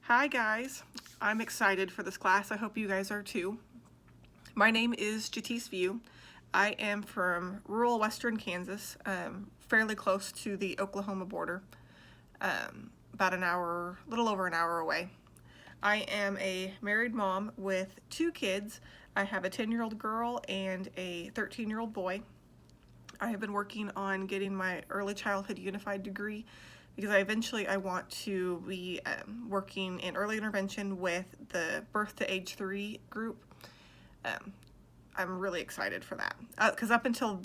Hi guys, I'm excited for this class. I hope you guys are too. My name is Jatisse View. I am from rural western Kansas, fairly close to the Oklahoma border, about an hour, a little over an hour away. I am a married mom with two kids. I have a 10-year-old girl and a 13-year-old boy. I have been working on getting my early childhood unified degree because I want to be working in early intervention with the birth to age 3 group. Um, I'm really excited for that because up until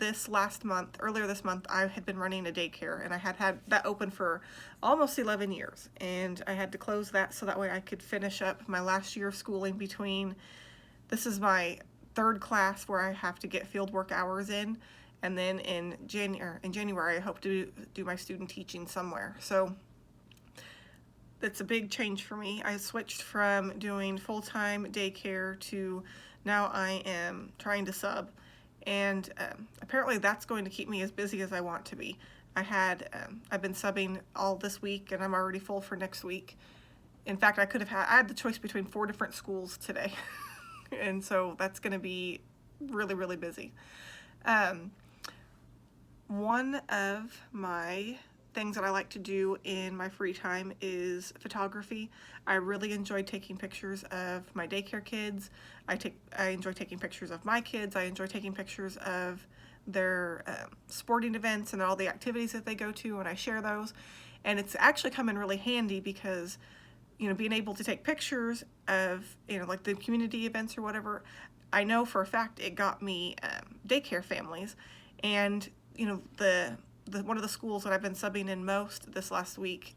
earlier this month, I had been running a daycare and I had that open for almost 11 years, and I had to close that so that way I could finish up my last year of schooling between. This is my third class where I have to get fieldwork hours in, and then in January I hope to do my student teaching somewhere. So it's a big change for me. I switched from doing full-time daycare to now I am trying to sub, and apparently that's going to keep me as busy as I want to be. I've been subbing all this week and I'm already full for next week. In fact, I had the choice between 4 different schools today. And so that's going to be really, really busy. One of my things that I like to do in my free time is photography. I really enjoy taking pictures of my daycare kids. I enjoy taking pictures of my kids. I enjoy taking pictures of their sporting events and all the activities that they go to, and I share those. And it's actually come in really handy because being able to take pictures of, like the community events or whatever, I know for a fact it got me daycare families. And, one of the schools that I've been subbing in most this last week,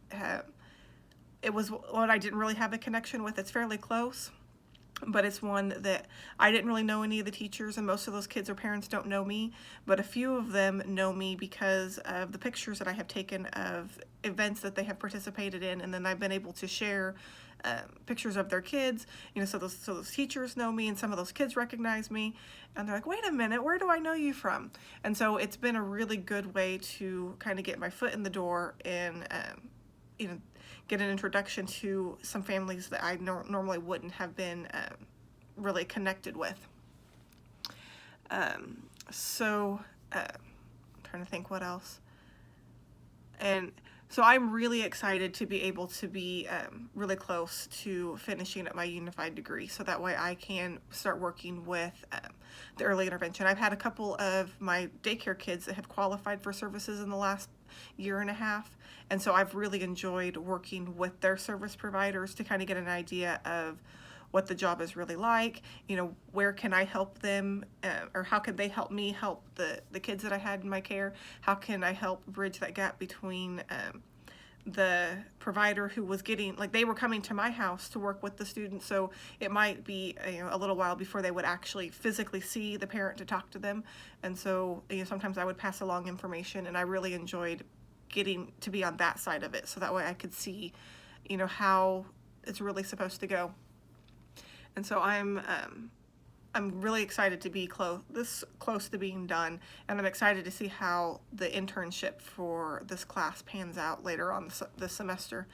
it was one I didn't really have a connection with. It's fairly close, but it's one that I didn't really know any of the teachers, and most of those kids or parents don't know me, but a few of them know me because of the pictures that I have taken of events that they have participated in, and then I've been able to share pictures of their kids, so those teachers know me, and some of those kids recognize me, and they're like, wait a minute, where do I know you from? And so it's been a really good way to kind of get my foot in the door and get an introduction to some families that I normally wouldn't have been really connected with. I'm trying to think what else. And so I'm really excited to be able to be really close to finishing up my unified degree, so that way I can start working with the early intervention. I've had a couple of my daycare kids that have qualified for services in the last year and a half, and so I've really enjoyed working with their service providers to kind of get an idea of what the job is really like, where can I help them, or how can they help me help the kids that I had in my care? How can I help bridge that gap between the provider who was they were coming to my house to work with the students, so it might be a little while before they would actually physically see the parent to talk to them, and so sometimes I would pass along information, and I really enjoyed getting to be on that side of it, so that way I could see how it's really supposed to go. And so I'm really excited to be this close to being done, and I'm excited to see how the internship for this class pans out later on this semester.